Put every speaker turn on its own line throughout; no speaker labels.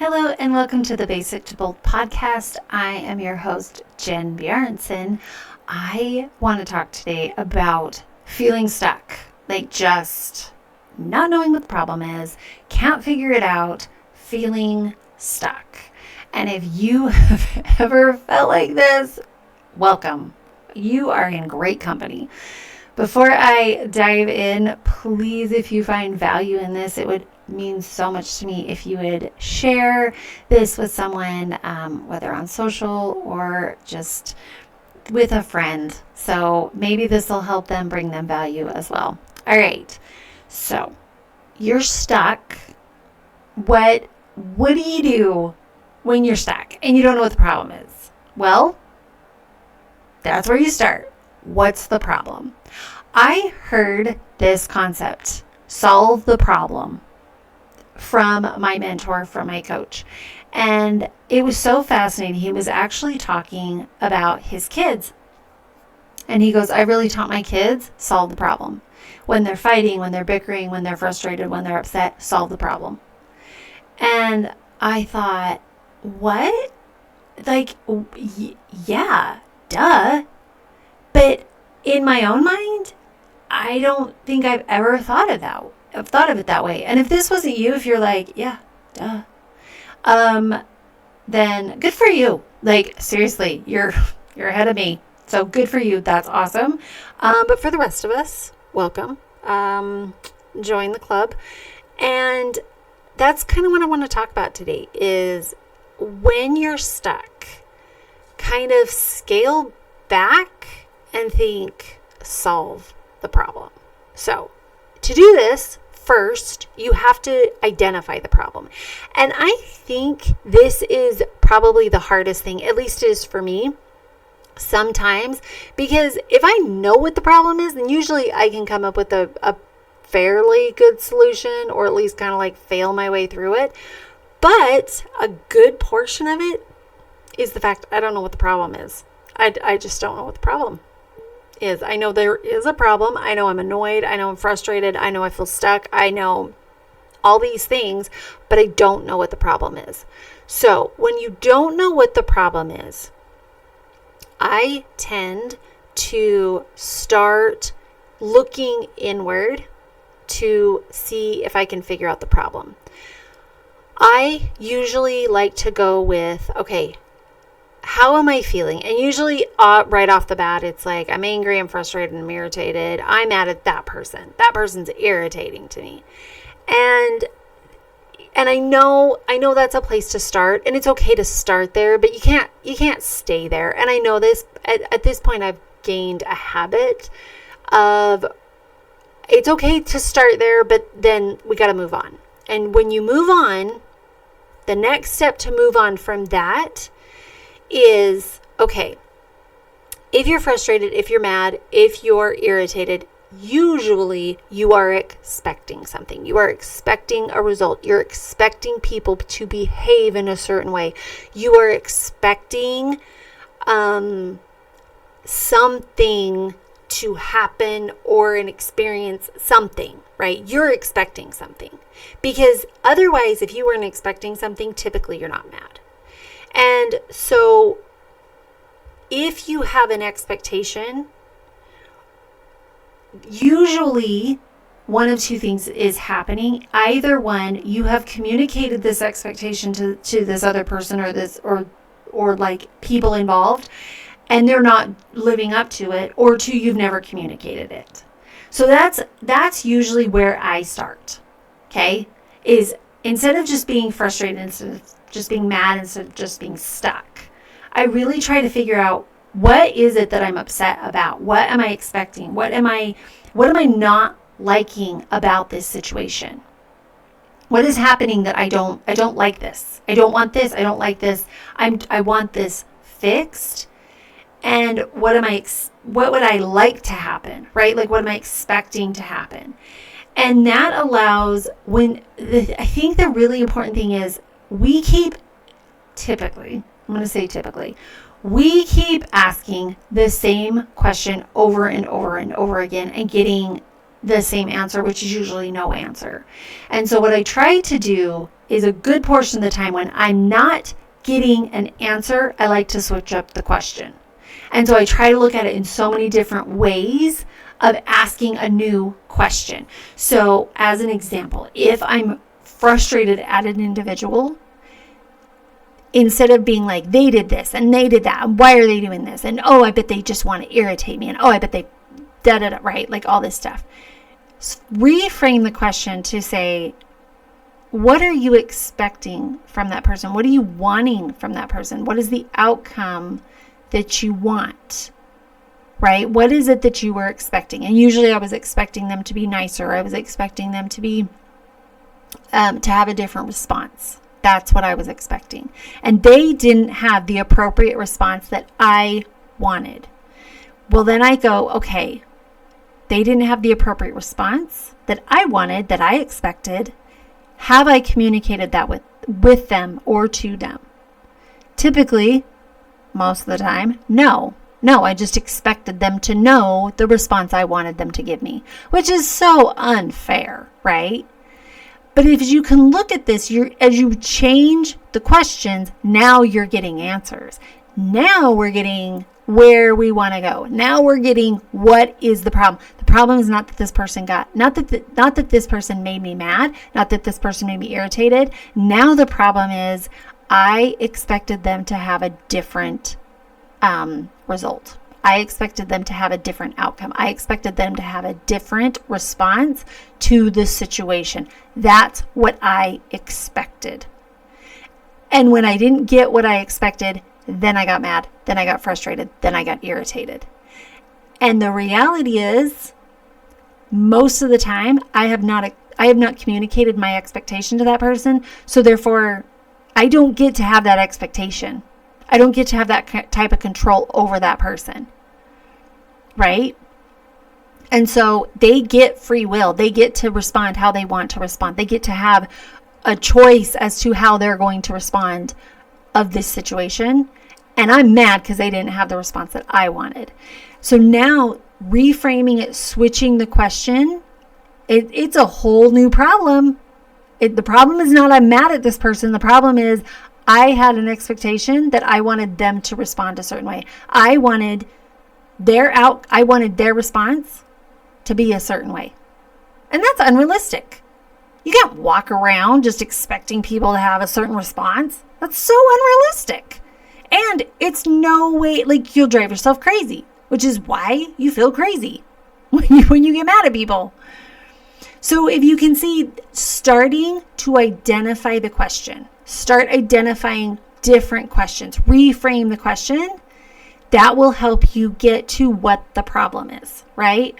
Hello and welcome to the Basic to Bold podcast. I am your host, Jen Bjarnson. I want to talk today about feeling stuck, like just not knowing what the problem is, can't figure it out, feeling stuck. And if you have ever felt like this, welcome. You are in great company. Before I dive in, please, if you find value in this, it would mean so much to me if you would share this with someone, whether on social or just with a friend. So maybe this will help them, bring them value as well. All right. So you're stuck. What do you do when you're stuck and you don't know what the problem is? Well, that's where you start. What's the problem? I heard this concept, solve the problem, from my mentor, from my coach. And it was so fascinating. He was actually talking about his kids. And he goes, I really taught my kids, solve the problem. When they're fighting, when they're bickering, when they're frustrated, when they're upset, solve the problem. And I thought, what? Like, yeah, duh. But in my own mind, I don't think I've ever thought of it that way. And if this wasn't you, if you're like, yeah, duh, then good for you. Like, seriously, you're ahead of me. So good for you. That's awesome. But for the rest of us, welcome. Join the club. And that's kind of what I want to talk about today is when you're stuck, kind of scale back and think, solve the problem. So to do this, first, you have to identify the problem. And I think this is probably the hardest thing, at least it is for me sometimes, because if I know what the problem is, then usually I can come up with a fairly good solution, or at least kind of like fail my way through it. But a good portion of it is the fact I don't know what the problem is. I just don't know what the problem is. I know there is a problem. I know I'm annoyed. I know I'm frustrated. I know I feel stuck. I know all these things, but I don't know what the problem is. So when you don't know what the problem is, I tend to start looking inward to see if I can figure out the problem. I usually like to go with, okay, how am I feeling? And usually right off the bat, it's like, I'm angry, I'm frustrated, I'm irritated. I'm mad at that person. That person's irritating to me. And I know that's a place to start, and it's okay to start there, but you can't stay there. And I know this, at this point, I've gained a habit of, it's okay to start there, but then we got to move on. And when you move on, the next step to move on from that is, okay, if you're frustrated, if you're mad, if you're irritated, usually you are expecting something. You are expecting a result. You're expecting people to behave in a certain way. You are expecting something to happen or an experience something, right? You're expecting something. Because otherwise, if you weren't expecting something, typically you're not mad. And so if you have an expectation, usually one of two things is happening. Either one, you have communicated this expectation to this other person or like people involved, and they're not living up to it, or two, you've never communicated it. So that's usually where I start. Okay? Is instead of just being frustrated, instead of just being mad, instead of just being stuck, I really try to figure out, what is it that I'm upset about? What am I expecting? What am I not liking about this situation? What is happening that I don't like this? I don't want this. I don't like this. I want this fixed. And what would I like to happen, right? Like, what am I expecting to happen? And that allows, I think the really important thing is, we keep asking the same question over and over and over again and getting the same answer, which is usually no answer. And so what I try to do is a good portion of the time when I'm not getting an answer, I like to switch up the question. And so I try to look at it in so many different ways of asking a new question. So as an example, if I'm frustrated at an individual, instead of being like, they did this and they did that, and why are they doing this? And oh, I bet they just want to irritate me. And oh, I bet they da-da-da, right? Like all this stuff. Reframe the question to say, what are you expecting from that person? What are you wanting from that person? What is the outcome that you want? Right? What is it that you were expecting? And usually I was expecting them to be nicer. I was expecting them to be, to have a different response. That's what I was expecting. And they didn't have the appropriate response that I wanted. Well, then I go, okay, they didn't have the appropriate response that I wanted, that I expected. Have I communicated that with them or to them? Typically, most of the time, no. No, I just expected them to know the response I wanted them to give me, which is so unfair, right? But if you can look at this, as you change the questions, now you're getting answers. Now we're getting where we want to go. Now we're getting what is the problem. The problem is not that this person not that this person made me mad, not that this person made me irritated. Now the problem is I expected them to have a different result. I expected them to have a different outcome. I expected them to have a different response to the situation. That's what I expected. And when I didn't get what I expected, then I got mad, then I got frustrated, then I got irritated. And the reality is, most of the time, I have not communicated my expectation to that person, so therefore, I don't get to have that expectation. I don't get to have that type of control over that person, right? And so they get free will. They get to respond how they want to respond. They get to have a choice as to how they're going to respond of this situation. And I'm mad because they didn't have the response that I wanted. So now reframing it, switching the question, it's a whole new problem. The problem is not I'm mad at this person. The problem is I had an expectation that I wanted them to respond a certain way. I wanted their response to be a certain way. And that's unrealistic. You can't walk around just expecting people to have a certain response. That's so unrealistic. And it's no way, like, you'll drive yourself crazy, which is why you feel crazy when you get mad at people. So if you can see, starting to identify the question, start identifying different questions, reframe the question, that will help you get to what the problem is, right?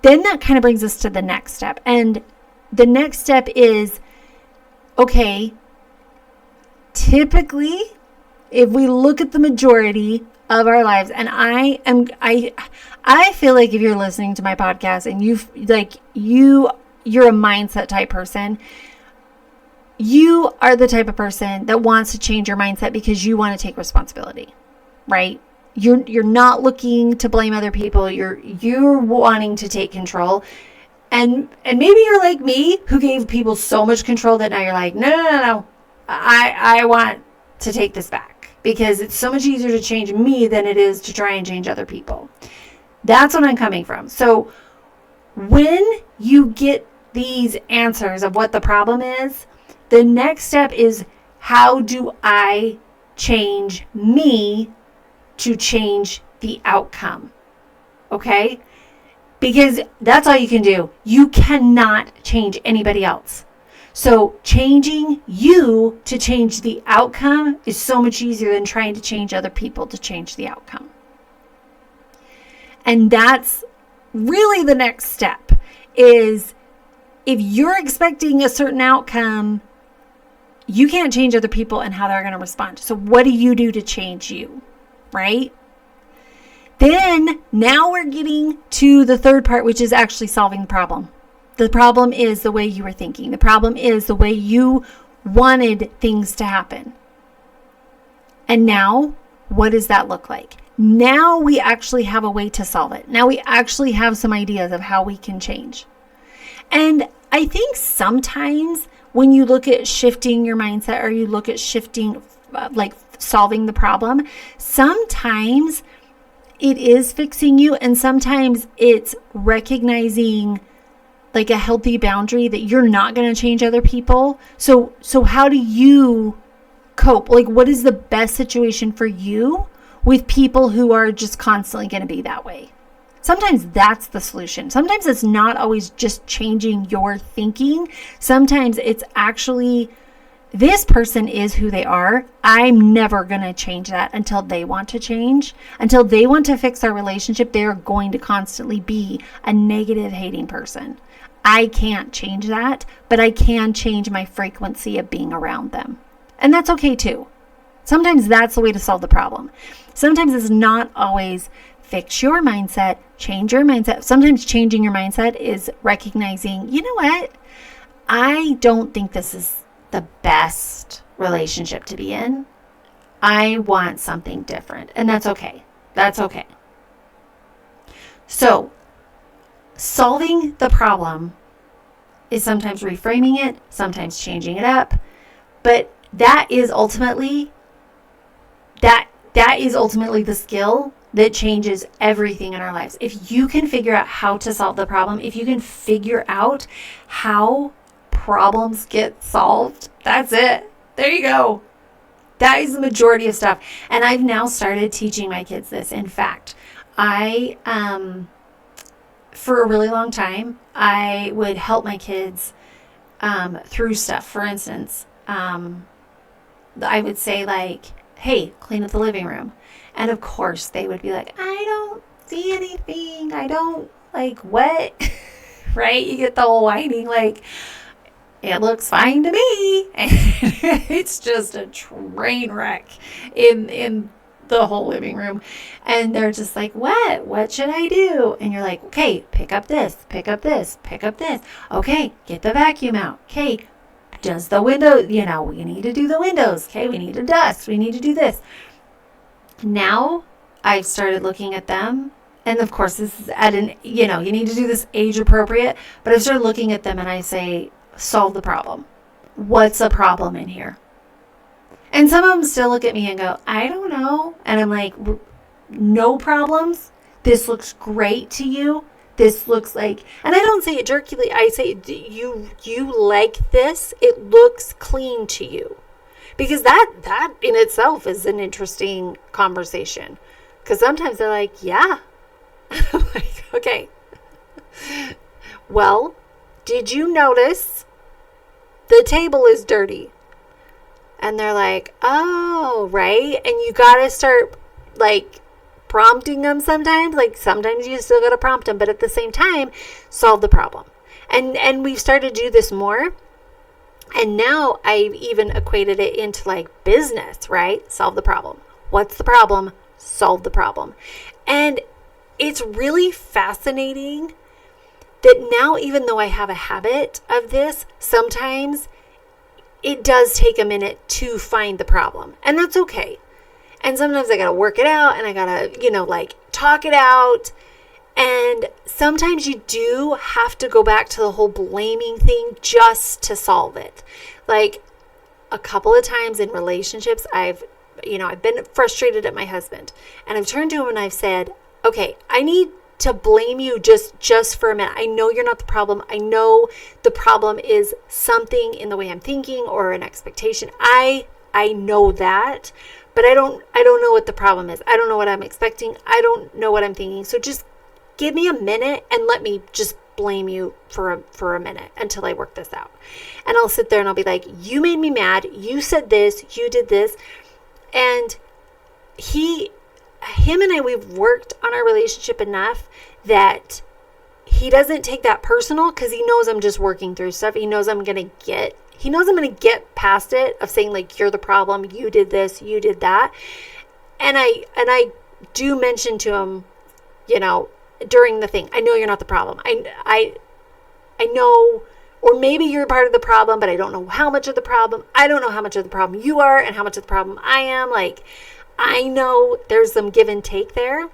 Then that kind of brings us to the next step. And the next step is, okay, typically, if we look at the majority of our lives, and I feel like if you're listening to my podcast and you're a mindset type person, you are the type of person that wants to change your mindset because you want to take responsibility, right? You're not looking to blame other people. You're wanting to take control. And maybe you're like me, who gave people so much control that now you're like, no. I want to take this back because it's so much easier to change me than it is to try and change other people. That's what I'm coming from. So when you get these answers of what the problem is, the next step is, how do I change me to change the outcome? Okay? Because that's all you can do. You cannot change anybody else. So changing you to change the outcome is so much easier than trying to change other people to change the outcome. And that's really the next step, is if you're expecting a certain outcome, you can't change other people and how they're going to respond. So what do you do to change you, right? Then now we're getting to the third part, which is actually solving the problem. The problem is the way you were thinking. The problem is the way you wanted things to happen. And now, what does that look like? Now we actually have a way to solve it. Now we actually have some ideas of how we can change. And I think sometimes when you look at shifting your mindset, or you look at shifting, like solving the problem, sometimes it is fixing you, and sometimes it's recognizing like a healthy boundary that you're not going to change other people. So how do you cope? Like, what is the best situation for you with people who are just constantly going to be that way? Sometimes that's the solution. Sometimes it's not always just changing your thinking. Sometimes it's actually, this person is who they are. I'm never going to change that until they want to change. Until they want to fix our relationship, they're going to constantly be a negative, hating person. I can't change that, but I can change my frequency of being around them. And that's okay too. Sometimes that's the way to solve the problem. Sometimes it's not always fix your mindset, change your mindset. Sometimes changing your mindset is recognizing, you know what? I don't think this is the best relationship to be in. I want something different. And that's okay. That's okay. So, solving the problem is sometimes reframing it, sometimes changing it up. But that is ultimately the skill that changes everything in our lives. If you can figure out how to solve the problem, if you can figure out how problems get solved, that's it. There you go. That is the majority of stuff. And I've now started teaching my kids this. In fact, I, for a really long time, I would help my kids through stuff. For instance, I would say like, hey, clean up the living room. And of course they would be like, I don't see anything. I don't, like, what? Right? You get the whole whining, like, it looks fine to me. And it's just a train wreck in the whole living room. And they're just like, what should I do? And you're like, okay, pick up this, pick up this, pick up this. Okay, get the vacuum out. Okay, does the window, we need to do the windows. Okay, we need to dust. We need to do this. Now I've started looking at them, and of course this is at an, you need to do this age appropriate, but I've started looking at them and I say, solve the problem. What's a problem in here? And some of them still look at me and go, I don't know. And I'm like, no problems. This looks great to you. This looks like, and I don't say it jerkily. I say, you like this? It looks clean to you. Because that in itself is an interesting conversation. Because sometimes they're like, yeah. I'm like, okay. Well, did you notice the table is dirty? And they're like, oh, right. And you got to start like prompting them sometimes. Like sometimes you still got to prompt them. But at the same time, solve the problem. And we've started to do this more. And now I've even equated it into like business, right? Solve the problem. What's the problem? Solve the problem. And it's really fascinating that now, even though I have a habit of this, sometimes it does take a minute to find the problem. And that's okay. And sometimes I got to work it out and I got to, like talk it out. And sometimes you do have to go back to the whole blaming thing just to solve it. Like a couple of times in relationships, I've been frustrated at my husband, and I've turned to him and I've said, okay, I need to blame you just for a minute. I know you're not the problem. I know the problem is something in the way I'm thinking or an expectation. I know that, but I don't know what the problem is. I don't know what I'm expecting. I don't know what I'm thinking. So just give me a minute and let me just blame you for a minute until I work this out. And I'll sit there and I'll be like, you made me mad. You said this, you did this. And him and I, we've worked on our relationship enough that he doesn't take that personal, because he knows I'm just working through stuff. He knows I'm going to get past it of saying like, you're the problem. You did this, you did that. And I do mention to him, during the thing, I know you're not the problem. I know, or maybe you're part of the problem, but I don't know how much of the problem. I don't know how much of the problem you are and how much of the problem I am. Like, I know there's some give and take there.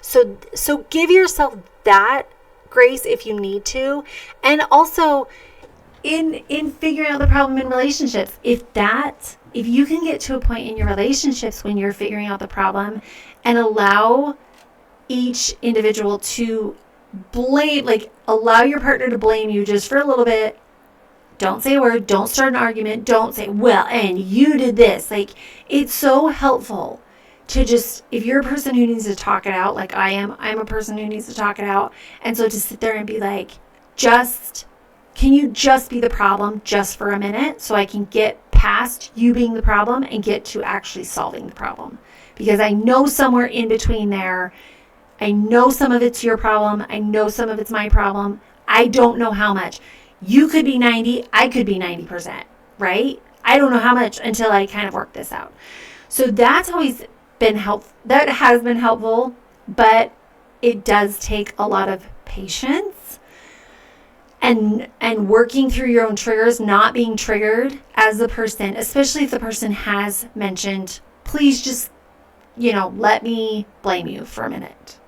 So give yourself that grace if you need to. And also, in figuring out the problem in relationships. If you can get to a point in your relationships when you're figuring out the problem and allow each individual to blame, like allow your partner to blame you just for a little bit. Don't say a word. Don't start an argument. Don't say, well, and you did this. Like, it's so helpful to just, if you're a person who needs to talk it out, like I'm a person who needs to talk it out. And so to sit there and be like, can you just be the problem just for a minute so I can get past you being the problem and get to actually solving the problem? Because I know somewhere in between there, I know some of it's your problem. I know some of it's my problem. I don't know how much. You could be 90, I could be 90%, right? I don't know how much until I kind of work this out. So that's always been helpful. That has been helpful, but it does take a lot of patience and working through your own triggers, not being triggered as the person, especially if the person has mentioned, please just, let me blame you for a minute.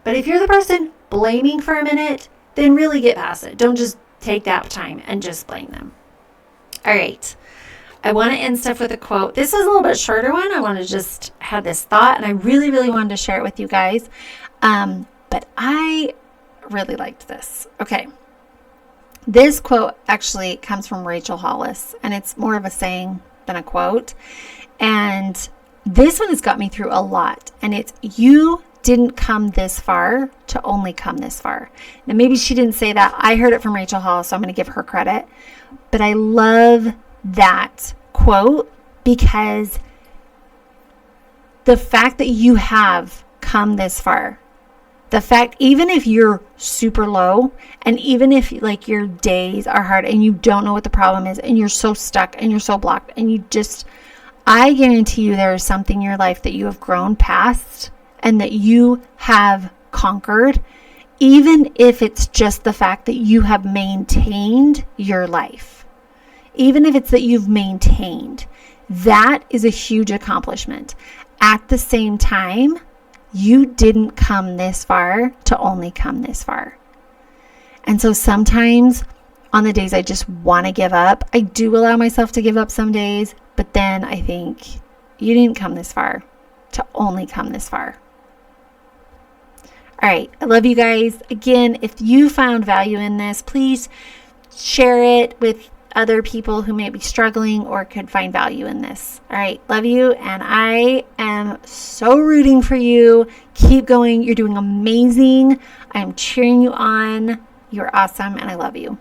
But if you're the person blaming for a minute, then really get past it. Don't just take that time and just blame them. All right. I want to end stuff with a quote. This is a little bit shorter one. I want to just have this thought, and I really, really wanted to share it with you guys. But I really liked this. Okay. This quote actually comes from Rachel Hollis, and it's more of a saying than a quote. And this one has got me through a lot. And it's, you didn't come this far to only come this far. Now, maybe she didn't say that. I heard it from Rachel Hollis, so I'm going to give her credit. But I love that quote because the fact that you have come this far, the fact, even if you're super low and even if like your days are hard and you don't know what the problem is and you're so stuck and you're so blocked and I guarantee you there is something in your life that you have grown past and that you have conquered, even if it's just the fact that you have maintained your life. Even if it's that you've maintained, that is a huge accomplishment. At the same time, you didn't come this far to only come this far. And so sometimes on the days I just want to give up, I do allow myself to give up some days, but then I think you didn't come this far to only come this far. All right. I love you guys. Again, if you found value in this, please share it with other people who may be struggling or could find value in this. All right. Love you. And I am so rooting for you. Keep going. You're doing amazing. I'm cheering you on. You're awesome. And I love you.